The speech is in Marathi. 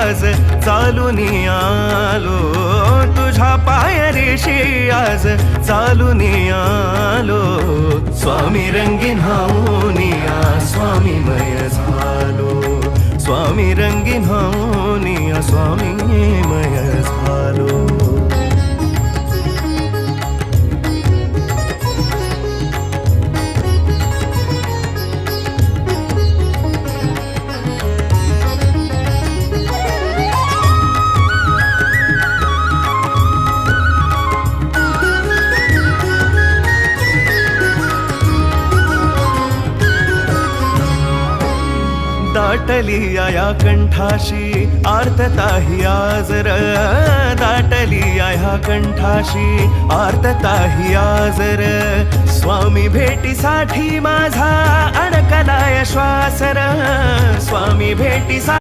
आज चालून आलो, तुझ्या पायरीशी आज चालून आलो. स्वामी रंगीन हाऊनिया स्वामीमय झालो, स्वामी रंगीन हाऊनिया स्वामीमय झालो. दाटली या कंठाशी आर्तता ही आज र, दाटली या कंठाशी आर्तता ही आज र. स्वामी भेटीसाठी माझा अडकलाय श्वास र, स्वामी भेटीसाठी